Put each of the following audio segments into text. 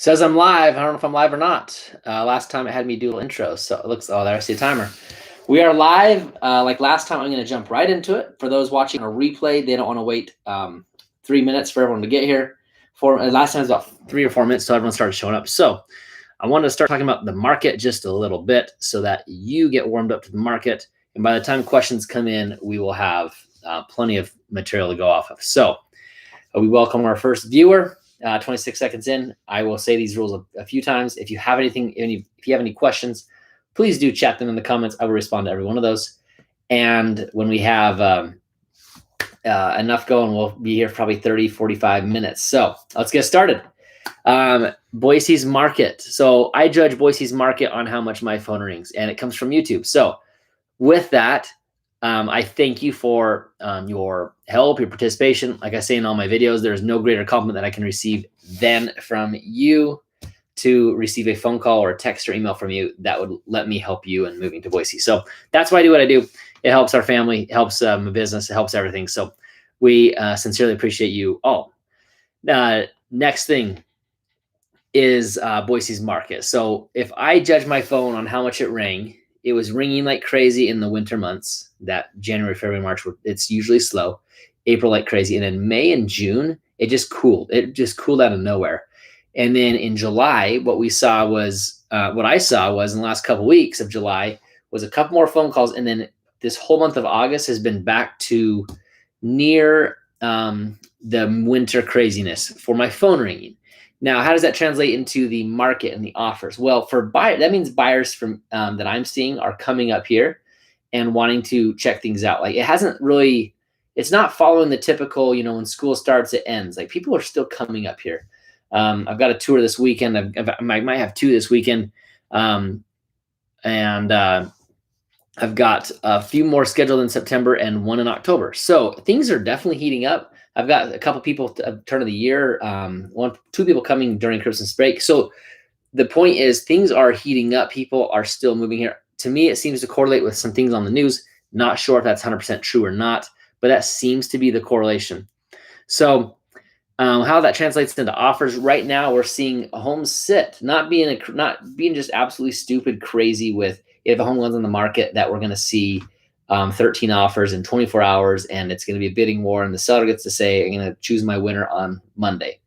Says I'm live. I don't know if I'm live or not. Last time it had me do a little intro, so it looks. Oh, there I see a timer. We are live. Like last time, I'm going to jump right into it. For those watching a replay, they don't want to wait 3 minutes for everyone to get here. Last time it was about 3 or 4 minutes, so everyone started showing up. So I wanted to start talking about the market just a little bit, so that you get warmed up to the market. And by the time questions come in, we will have plenty of material to go off of. So we welcome our first viewer. 26 seconds in, I will say these rules a few times. If you have if you have any questions, please do chat them in the comments. I will respond to every one of those. And when we have enough going, we'll be here for probably 30, 45 minutes. So let's get started. Boise's market. So I judge Boise's market on how much my phone rings, and it comes from YouTube. So with that, I thank you for your help, your participation. Like I say in all my videos, there's no greater compliment that I can receive than from you to receive a phone call or a text or email from you that would let me help you in moving to Boise. So that's why I do what I do. It helps our family, it helps my business, it helps everything. So we sincerely appreciate you all. Next thing is Boise's market. So if I judge my phone on how much it rang, it was ringing like crazy in the winter months. That January, February, March, it's usually slow. April like crazy. And then May and June, it just cooled. It just cooled out of nowhere. And then in July, what I saw was in the last couple of weeks of July was a couple more phone calls. And then this whole month of August has been back to near the winter craziness for my phone ringing. Now, how does that translate into the market and the offers? Well, for buyers, that means buyers from that I'm seeing are coming up here and wanting to check things out. Like it's not following the typical, when school starts, it ends. Like people are still coming up here. I've got a tour this weekend. I might have 2 this weekend. And I've got a few more scheduled in September and 1 in October. So things are definitely heating up. I've got a couple people turn of the year, 2 people coming during Christmas break. So the point is things are heating up. People are still moving here. To me, it seems to correlate with some things on the news. Not sure if that's 100% true or not, but that seems to be the correlation. So how that translates into offers right now, we're seeing homes sit, not being just absolutely stupid crazy with if a home goes on the market that we're going to see 13 offers in 24 hours and it's going to be a bidding war and the seller gets to say, I'm going to choose my winner on Monday.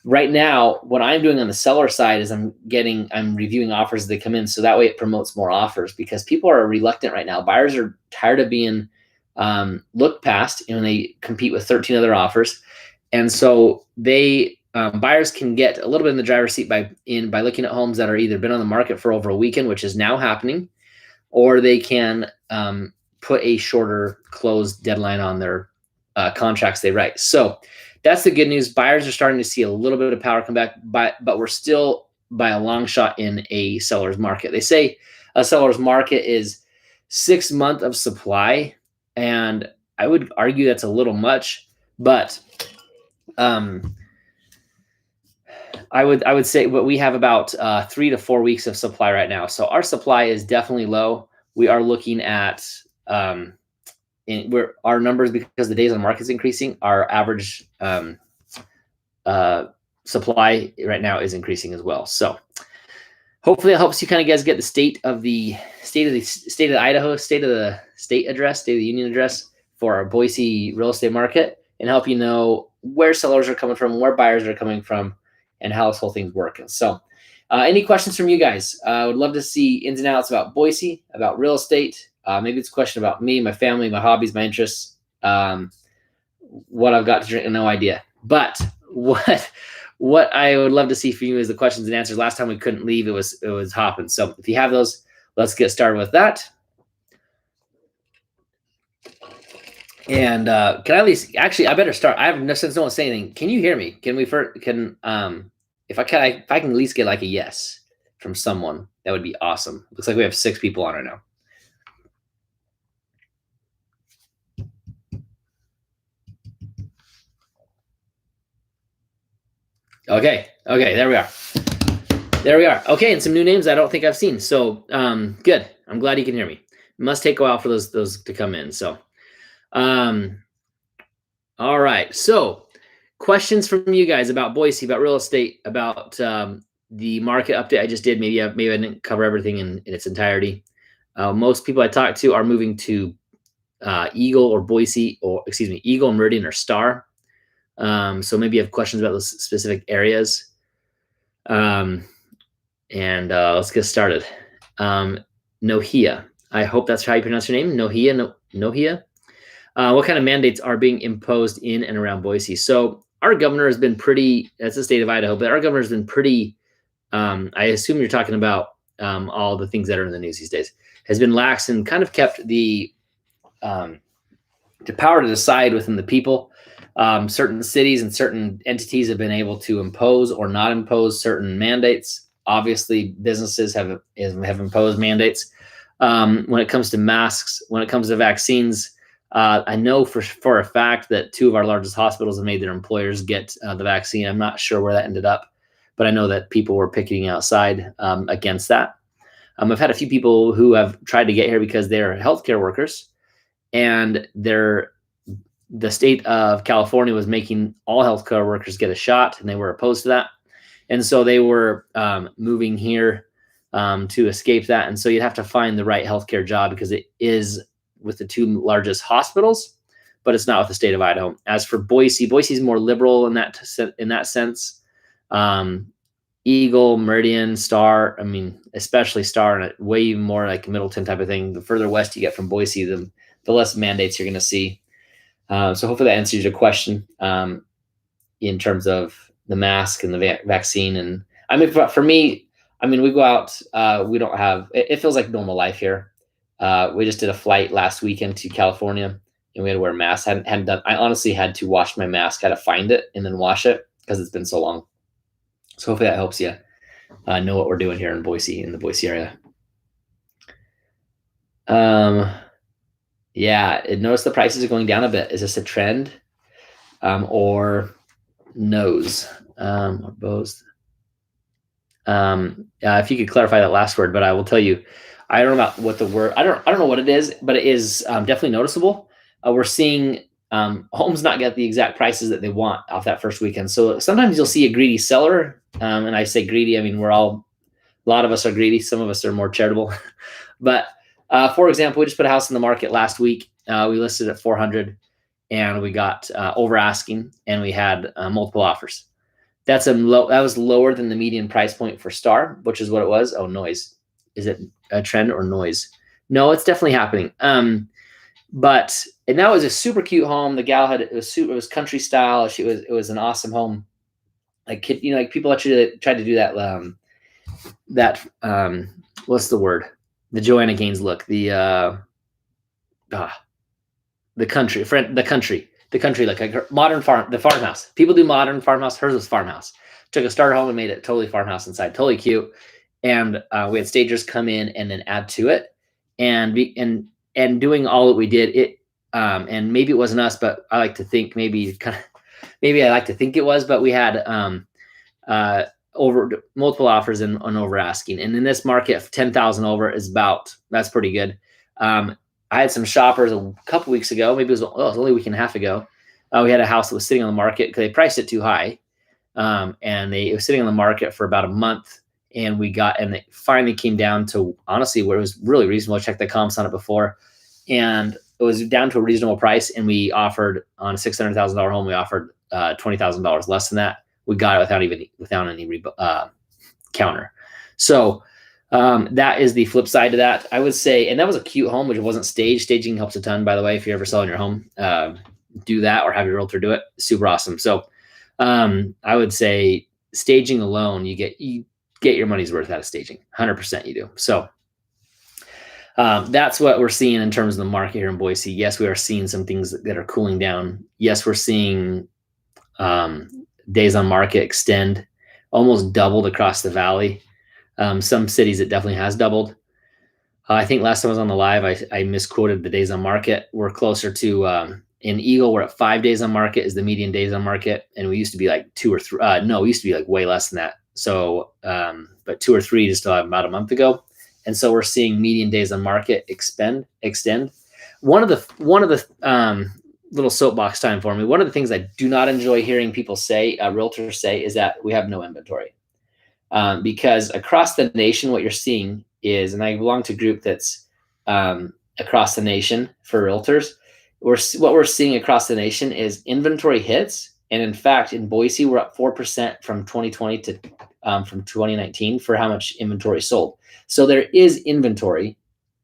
Right now, what I'm doing on the seller side is I'm reviewing offers as they come in. So that way it promotes more offers because people are reluctant right now. Buyers are tired of being looked past when they compete with 13 other offers. And so buyers can get a little bit in the driver's seat by looking at homes that are either been on the market for over a weekend, which is now happening, or they can put a shorter close deadline on their contracts they write. So that's the good news. Buyers are starting to see a little bit of power come back, but we're still by a long shot in a seller's market. They say a seller's market is 6 months of supply, and I would argue that's a little much, but I would say we have about 3 to 4 weeks of supply right now. So our supply is definitely low. We are looking at our numbers, because the days on market is increasing. Our average supply right now is increasing as well. So hopefully it helps you kind of guys get the state of Idaho, state of the union address for our Boise real estate market, and help you know where sellers are coming from, where buyers are coming from, and how this whole thing's working. So any questions from you guys? I would love to see ins and outs about Boise, about real estate. Maybe it's a question about me, my family, my hobbies, my interests, what I've got to drink, no idea. But what I would love to see from you is the questions and answers. Last time we couldn't leave, it was hopping. So if you have those, let's get started with that. And can I at least, actually, I better start. I have no sense. No one's saying anything. Can you hear me? If I can at least get like a yes from someone, that would be awesome. Looks like we have 6 people on right now. Okay, there we are. Okay, and some new names I don't think I've seen. So good. I'm glad you can hear me. It must take a while for those to come in. So all right. So questions from you guys about Boise, about real estate, about the market update I just did. Maybe I didn't cover everything in its entirety. Most people I talk to are moving to Eagle or Boise, or excuse me, Eagle, Meridian, or Star. So maybe you have questions about those specific areas. And let's get started. Nohia. I hope that's how you pronounce your name. Nohia. What kind of mandates are being imposed in and around Boise? So our governor has been pretty, that's the state of Idaho, but our governor has been pretty, I assume you're talking about all the things that are in the news these days, has been lax and kind of kept the power to decide within the people. Certain cities and certain entities have been able to impose or not impose certain mandates. Obviously, businesses have imposed mandates. When it comes to masks, when it comes to vaccines, I know for a fact that 2 of our largest hospitals have made their employers get the vaccine. I'm not sure where that ended up, but I know that people were picketing outside against that. I've had a few people who have tried to get here because they're healthcare workers, and the state of California was making all healthcare workers get a shot, and they were opposed to that. And so they were moving here to escape that. And so you'd have to find the right healthcare job, because it is with the 2 largest hospitals, but it's not with the state of Idaho. As for Boise, Boise is more liberal in that sense. Eagle, Meridian, Star, I mean, especially Star, and way more like Middleton type of thing. The further west you get from Boise, the less mandates you're going to see. So hopefully that answers your question in terms of the mask and the vaccine. And I mean, for me, I mean, we go out, we don't have, it feels like normal life here. We just did a flight last weekend to California, and we had to wear masks. I honestly had to wash my mask. I had to find it and then wash it because it's been so long. So hopefully that helps you know what we're doing here in the Boise area. Yeah, notice the prices are going down a bit. Is this a trend or nose or both? If you could clarify that last word, but I will tell you, I don't know about what the word, I don't know what it is, but it is definitely noticeable. We're seeing homes not get the exact prices that they want off that first weekend. So sometimes you'll see a greedy seller. And I say greedy, I mean, a lot of us are greedy. Some of us are more charitable. But for example, we just put a house in the market last week. We listed at 400, and we got over asking, and we had multiple offers. That was lower than the median price point for Star, which is what it was. Oh, noise. Is it a trend or noise? No, it's definitely happening. And that was a super cute home. The gal it was country style. It was an awesome home. Like people actually tried to do that. What's the word? The Joanna Gaines look. The country, like a modern the farmhouse. People do modern farmhouse. Hers was farmhouse. Took a starter home and made it totally farmhouse inside. Totally cute. And we had stagers come in and then add to it, and doing all that we did. And maybe it wasn't us, but I like to think maybe I like to think it was. But we had over multiple offers and over asking. And in this market, 10,000 over is that's pretty good. I had some shoppers a couple weeks ago. Maybe it was only a week and a half ago. We had a house that was sitting on the market because they priced it too high. And it was sitting on the market for about a month. And it finally came down to, honestly, where it was really reasonable. I checked the comps on it before, and it was down to a reasonable price. And we offered on a $600,000 home, we offered $20,000 less than that. We got it without any counter. So that is the flip side to that, I would say. And that was a cute home, which wasn't staged. Staging helps a ton, by the way. If you're ever selling your home, do that, or have your realtor do it. Super awesome. So I would say staging alone, you get your money's worth out of staging. 100% you do. So that's what we're seeing in terms of the market here in Boise. Yes, we are seeing some things that are cooling down. Yes, we're seeing days on market extend, almost doubled across the valley. Some cities it definitely has doubled. I think last time I was on the live, I misquoted the days on market. We're closer to in Eagle, we're at 5 days on market is the median days on market, and we used to be like 2 or 3. No, we used to be like way less than that. So, but 2 or 3 just about a month ago, and so we're seeing median days on market extend. One of the little soapbox time for me. One of the things I do not enjoy hearing people say, realtors say, is that we have no inventory. Because across the nation, what you're seeing is, and I belong to a group that's across the nation for realtors. What we're seeing across the nation is inventory hits, and in fact, in Boise, we're up 4% from 2020 to from 2019 for how much inventory sold. So there is inventory.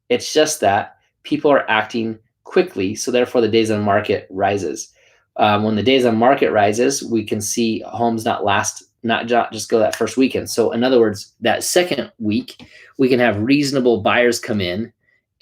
It's just that people are acting quickly, so therefore the days on market rises. When the days on market rises, we can see homes not just go that first weekend. So in other words, that second week, we can have reasonable buyers come in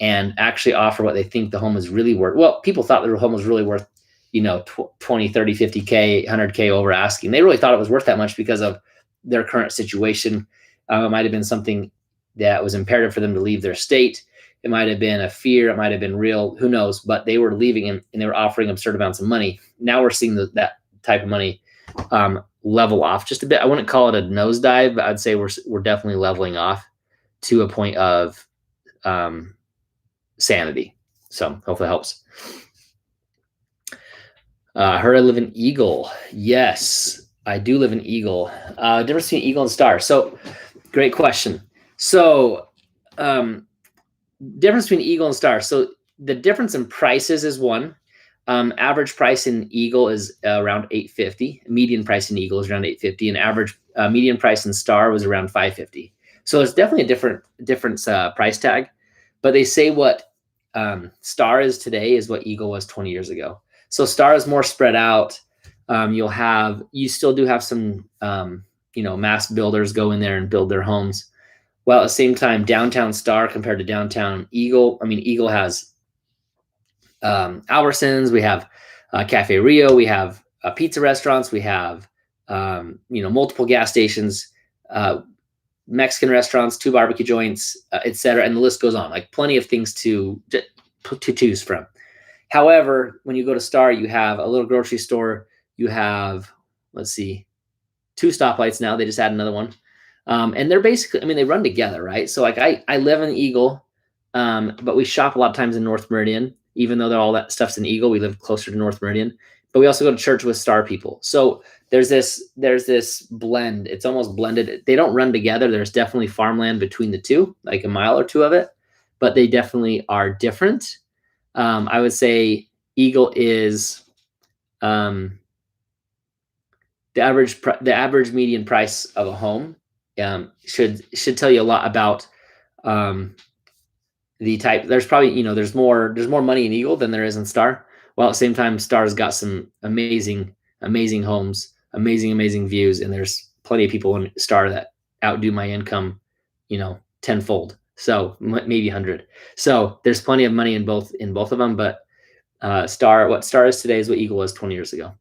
and actually offer what they think the home is really worth. Well, people thought the home was really worth, 20, 30, 50K, 100K over asking. They really thought it was worth that much because of their current situation. It might have been something that was imperative for them to leave their state. It might have been a fear. It might have been real. Who knows? But they were leaving and they were offering absurd amounts of money. Now we're seeing that type of money level off just a bit. I wouldn't call it a nosedive, but I'd say we're definitely leveling off to a point of sanity. So hopefully it helps. Heard I live in Eagle. Yes, I do live in Eagle. Difference between Eagle and Star. So great question. So difference between Eagle and Star. So the difference in prices is one. Average price in Eagle is around $850. Median price in Eagle is around $850, and average median price in Star was around $550. So it's definitely a different price tag. But they say what Star is today is what Eagle was 20 years ago. So Star is more spread out. You still do have some mass builders go in there and build their homes. Well, at the same time, downtown Star compared to downtown Eagle, Eagle has Albertsons, we have Cafe Rio, we have pizza restaurants, we have multiple gas stations, Mexican restaurants, 2 barbecue joints, etc., and the list goes on. Like plenty of things to choose from. However, when you go to Star, you have a little grocery store. You have, 2 stoplights now. They just add another one. And they're basically, they run together, right? So like I live in Eagle, but we shop a lot of times in North Meridian, even though all that stuff's in Eagle, we live closer to North Meridian, but we also go to church with Star people. So there's this blend. It's almost blended. They don't run together. There's definitely farmland between the two, like a mile or two of it, but they definitely are different. I would say Eagle is, the average median price of a home should tell you a lot about the type. There's probably there's more money in Eagle than there is in Star. While at the same time, Star's got some amazing homes, amazing views, and there's plenty of people in Star that outdo my income, tenfold. So maybe 100. So there's plenty of money in both of them. But what Star is today is what Eagle was 20 years ago.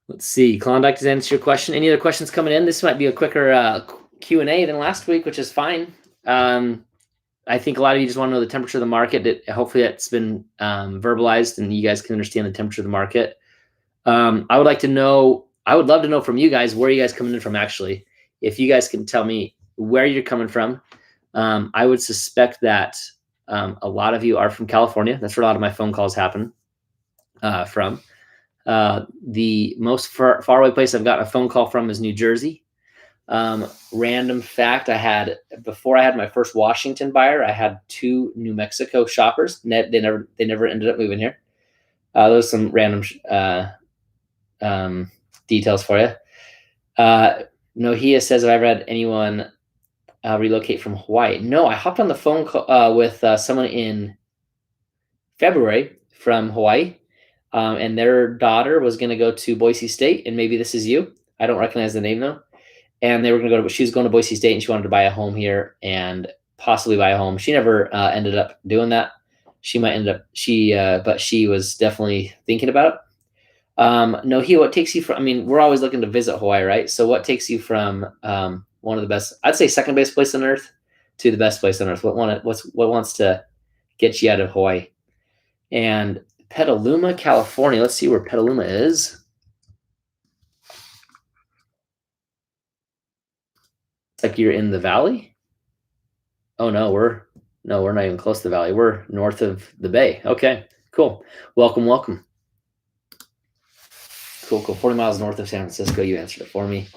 Let's see. Klondike, does that answer your question? Any other questions coming in? This might be a quicker Q&A than last week, which is fine. I think a lot of you just want to know the temperature of the market. Hopefully that's been verbalized and you guys can understand the temperature of the market. I would love to know from you guys, where are you guys coming in from actually? If you guys can tell me where you're coming from, I would suspect that a lot of you are from California. That's where a lot of my phone calls happen from. The most faraway place I've gotten a phone call from is New Jersey. Random fact, before I had my first Washington buyer, I had 2 New Mexico shoppers. They never ended up moving here. Those are some random details for you. Nohia says, have I ever had anyone relocate from Hawaii? No, I hopped on the phone call with someone in February from Hawaii. And their daughter was going to go to Boise State, and maybe this is you. I don't recognize the name though. And she was going to Boise State, and she wanted to buy a home here and possibly buy a home. She never ended up doing that. She might end up, but she was definitely thinking about it. Nohia, what takes you from, we're always looking to visit Hawaii, right? So what takes you from one of the best, I'd say second best place on earth to the best place on earth? What wants to get you out of Hawaii? And Petaluma, California. Let's see where Petaluma is. It's like you're in the valley. Oh no, No, we're not even close to the valley. We're north of the bay. Okay, cool. Welcome, welcome. Cool. 40 miles north of San Francisco. You answered it for me.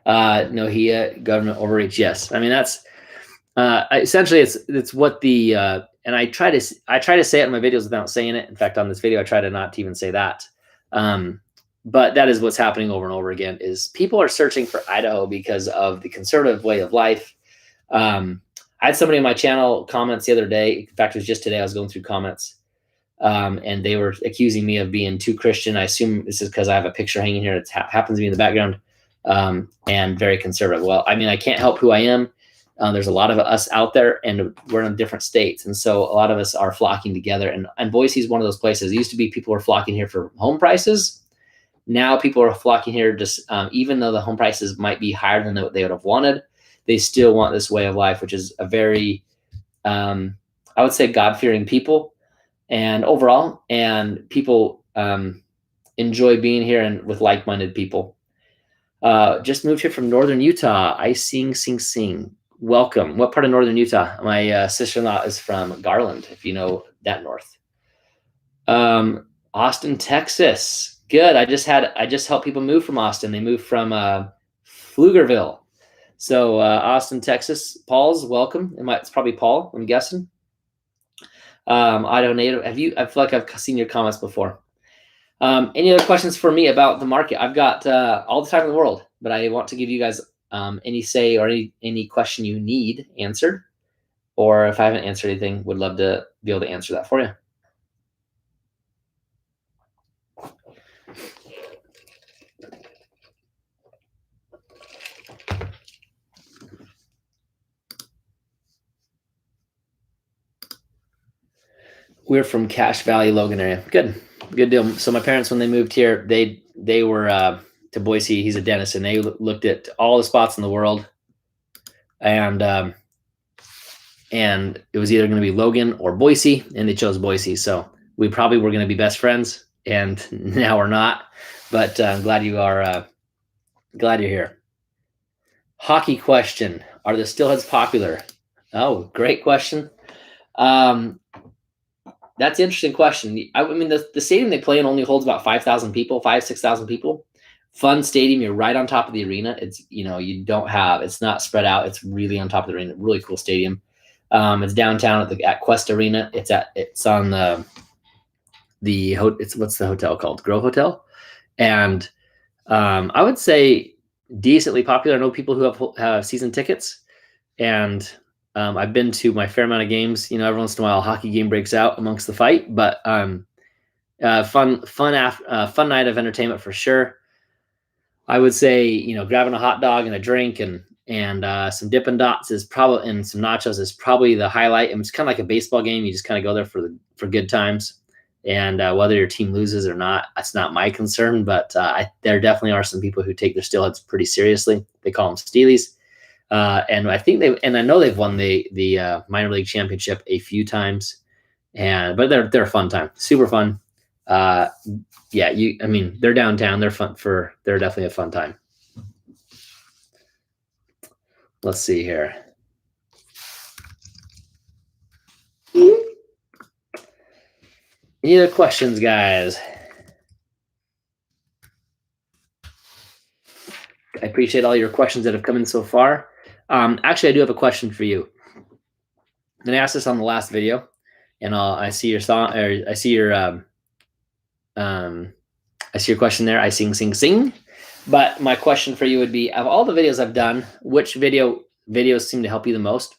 Nohea, government overreach. Yes. I mean, that's essentially it's what the and I try to say it in my videos without saying it. In fact, on this video, I try to not even say that. But that is what's happening over and over again. Is people are searching for Idaho because of the conservative way of life. I had somebody on my channel comments the other day. In fact, it was just today. I was going through comments, and they were accusing me of being too Christian. I assume this is because I have a picture hanging here that happens to be in the background, and very conservative. Well, I mean, I can't help who I am. There's a lot of us out there, and we're in different states, and so a lot of us are flocking together. And Boise is one of those places. It used to be people were flocking here for home prices. Now people are flocking here just even though the home prices might be higher than what they would have wanted, they still want this way of life, which is a very, I would say, God-fearing people, and overall, and people enjoy being here and with like-minded people. Just moved here from northern Utah. I sing. Welcome. What part of northern Utah? My sister-in-law is from Garland, if you know that north. Austin, Texas. Good. I just helped people move from Austin. They moved from Pflugerville. So Austin, Texas. Paul's welcome. It's probably Paul, I'm guessing. Idaho native. I feel like I've seen your comments before. Any other questions for me about the market? I've got all the time in the world, but I want to give you guys any say or any question you need answered, or if I haven't answered anything, would love to be able to answer that for you. We're from Cache Valley, Logan area. Good deal. So my parents, when they moved here, they were to Boise. He's a dentist, and they looked at all the spots in the world, and it was either going to be Logan or Boise, and they chose Boise. So we probably were going to be best friends, and now we're not. But I'm glad you are. Glad you're here. Hockey question: are the Steelheads popular? Oh, great question. That's an interesting question. I mean, the stadium they play in only holds about 5,000 people, 6,000 people. Fun stadium. You're right on top of the arena. It's, it's not spread out. It's really on top of the arena. Really cool stadium. It's downtown at Quest Arena. It's on what's the hotel called? Grove Hotel. And I would say decently popular. I know people who have season tickets, and I've been to my fair amount of games. Every once in a while, a hockey game breaks out amongst the fight, but fun night of entertainment for sure. I would say, grabbing a hot dog and a drink and some Dippin' Dots and some nachos is probably the highlight. And it's kind of like a baseball game. You just kind of go there for good times. And whether your team loses or not, that's not my concern. But there definitely are some people who take their Steelheads pretty seriously. They call them Steelies. And I think I know they've won the minor league championship a few times, but they're a fun time, super fun. They're downtown. They're definitely a fun time. Let's see here. Any other questions, guys? I appreciate all your questions that have come in so far. Actually, I do have a question for you. And I asked this on the last video, and I see your song, or I see your question there. I sing. But my question for you would be: of all the videos I've done, which videos seem to help you the most,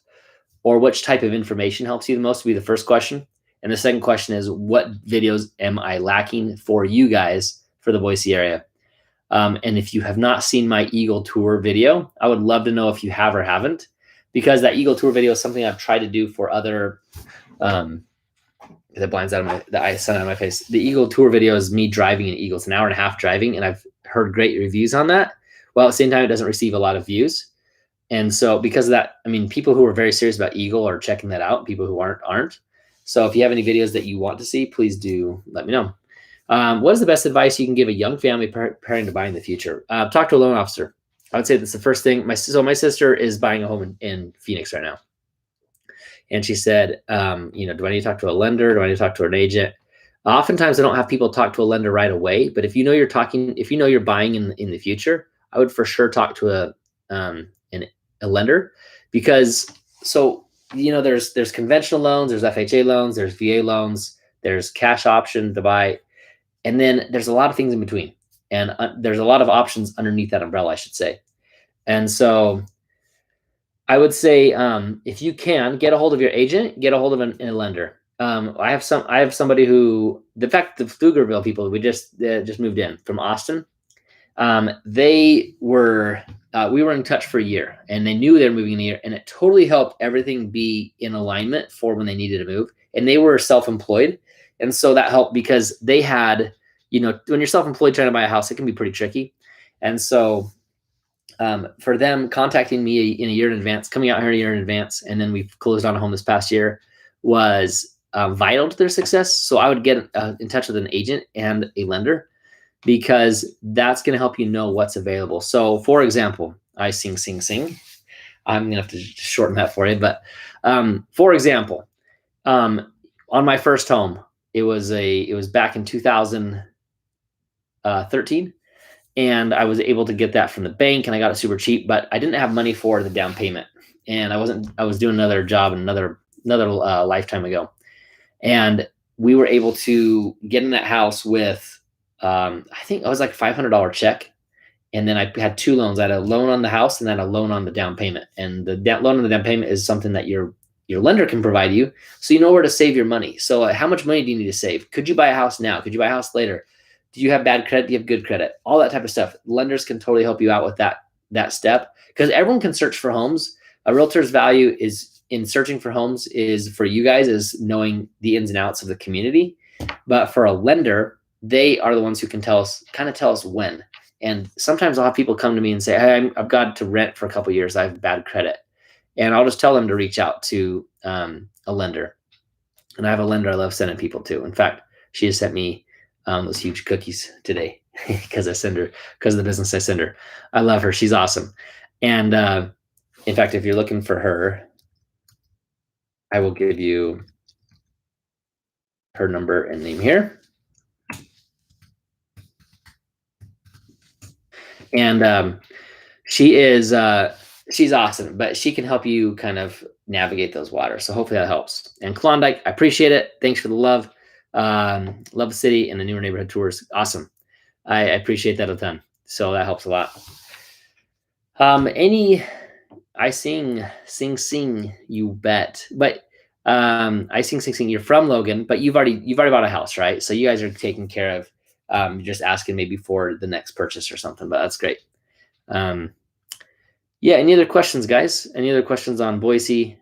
or which type of information helps you the most? Would be the first question. And the second question is: what videos am I lacking for you guys for the Boise area? And if you have not seen my Eagle Tour video, I would love to know if you have or haven't, because that Eagle Tour video is something I've tried to do for other. That blinds out the eye sun out of my face. The Eagle Tour video is me driving an Eagle. It's an hour and a half driving, and I've heard great reviews on that. Well, at the same time, it doesn't receive a lot of views. And so because of that, people who are very serious about Eagle are checking that out. People who aren't. So if you have any videos that you want to see, please do let me know. What is the best advice you can give a young family preparing to buy in the future? Talk to a loan officer. I would say that's the first thing. My sister is buying a home in Phoenix right now. And she said, do I need to talk to a lender? Do I need to talk to an agent? Oftentimes I don't have people talk to a lender right away, but if you know you're buying in the future, I would for sure talk to a lender, because there's conventional loans, there's FHA loans, there's VA loans, there's cash option to buy, and then there's a lot of things in between, and there's a lot of options underneath that umbrella, I should say. And so I would say, if you can get a hold of your agent, get a hold of a lender. I have somebody who, the Pflugerville people, we just moved in from Austin. We were in touch for a year, and they knew they were moving in a year, and it totally helped everything be in alignment for when they needed to move. And they were self-employed, and so that helped, because they had, when you're self-employed trying to buy a house, it can be pretty tricky. And so for them contacting me in a year in advance, coming out here a year in advance, and then we've closed on a home this past year, was vital to their success. So I would get in touch with an agent and a lender, because that's going to help you know what's available. So for example, I sing. I'm going to have to shorten that for you. But for example, on my first home, it was back in 2013. And I was able to get that from the bank, and I got it super cheap, but I didn't have money for the down payment. And I was doing another job in another lifetime ago. And we were able to get in that house with, I think it was like $500 check. And then I had two loans. I had a loan on the house and then a loan on the down payment. And the loan on the down payment is something that your lender can provide you, so you know where to save your money. So how much money do you need to save? Could you buy a house now? Could you buy a house later? Do you have bad credit? Do you have good credit? All that type of stuff. Lenders can totally help you out with that step, because everyone can search for homes. A realtor's value is in searching for homes is for you guys is knowing the ins and outs of the community. But for a lender, they are the ones who can tell us when. And sometimes I'll have people come to me and say, hey, I've got to rent for a couple of years. I have bad credit. And I'll just tell them to reach out to a lender. And I have a lender I love sending people to. In fact, she has sent me those huge cookies today because of the business I send her. I love her. She's awesome. And in fact, if you're looking for her, I will give you her number and name here. And she's awesome, but she can help you kind of navigate those waters. So hopefully that helps. And Klondike, I appreciate it. Thanks for the love. Love the city and the newer neighborhood tours. Awesome. I appreciate that a ton. So that helps a lot. I sing, you bet. But I sing. You're from Logan, but you've already bought a house, right? So you guys are taken care of. You're just asking maybe for the next purchase or something, but that's great. Yeah. Any other questions, guys? Any other questions on Boise?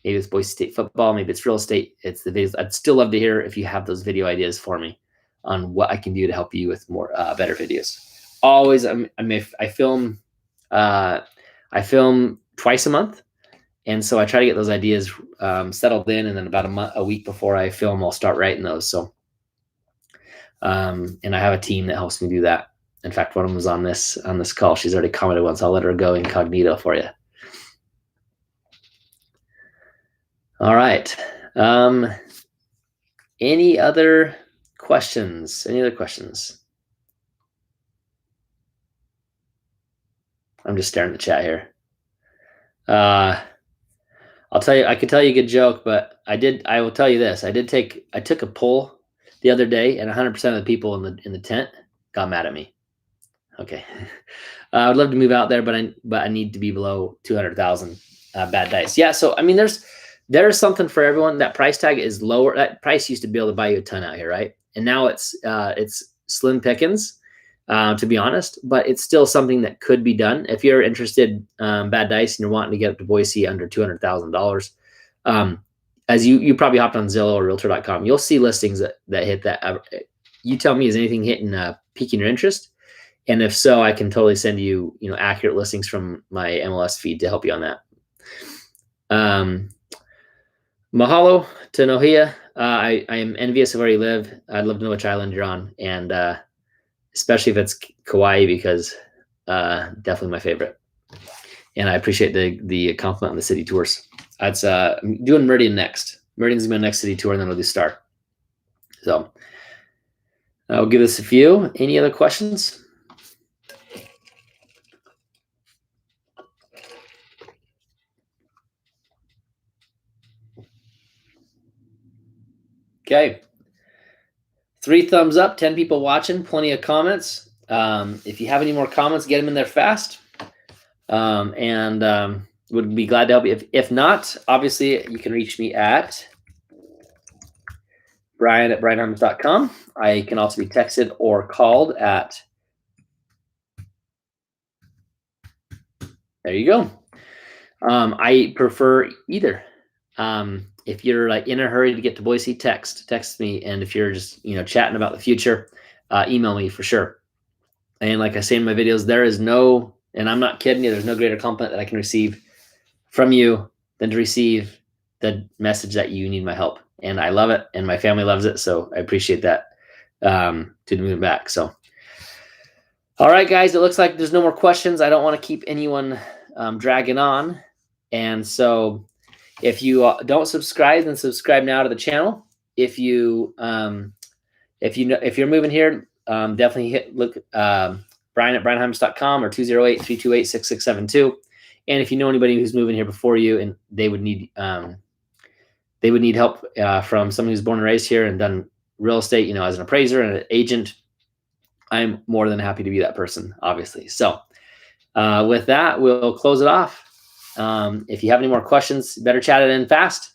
Maybe it's Boise State football. Maybe it's real estate. It's the videos. I'd still love to hear if you have those video ideas for me on what I can do to help you with more better videos. Always, I film twice a month, and so I try to get those ideas settled in, and then about a week before I film, I'll start writing those. So, and I have a team that helps me do that. In fact, one of them was on this call. She's already commented once. I'll let her go incognito for you. All right. Any other questions? I'm just staring at the chat here. I'll tell you, I could tell you a good joke, but I will tell you this. I took a poll the other day, and 100% of the people in the tent got mad at me. Okay. I would love to move out there, but I need to be below 200,000 bad dice. Yeah. So, I mean, there's something for everyone. That price tag is lower. That price used to be able to buy you a ton out here, right? And now it's slim pickings, to be honest, but it's still something that could be done. If you're interested, bad dice, and you're wanting to get up to Boise under $200,000, as you probably hopped on Zillow or Realtor.com, you'll see listings that hit that. You tell me, is anything hitting piquing your interest? And if so, I can totally send you accurate listings from my MLS feed to help you on that. Mahalo to Nohia. I am envious of where you live. I'd love to know which island you're on, and especially if it's Kauai, because definitely my favorite. And I appreciate the compliment on the city tours. That's I'm doing Meridian next. Meridian's my next city tour, and then I'll do Star. So I'll give this a few. Any other questions? Okay. 3 thumbs up, 10 people watching, plenty of comments. If you have any more comments, get them in there fast. Would be glad to help you. If not, obviously you can reach me at brian@brianharms.com. I can also be texted or called at, there you go. I prefer either. If you're like in a hurry to get to Boise, text me. And if you're just, chatting about the future, email me for sure. And like I say in my videos, there is no, and I'm not kidding you, there's no greater compliment that I can receive from you than to receive the message that you need my help. And I love it, and my family loves it. So I appreciate that, to move back. So, all right, guys, it looks like there's no more questions. I don't want to keep anyone dragging on. And so if you don't subscribe, then subscribe now to the channel. If you're moving here, definitely look Brian@brianharms.com or 208-328-6672. And if you know anybody who's moving here before you and they would need help from someone who's born and raised here and done real estate, as an appraiser and an agent, I'm more than happy to be that person, obviously. So with that, we'll close it off. If you have any more questions, better chat it in fast.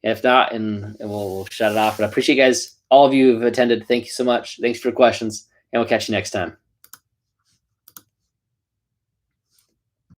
If not, and we'll shut it off. But I appreciate you guys, all of you who've attended. Thank you so much. Thanks for your questions, and we'll catch you next time.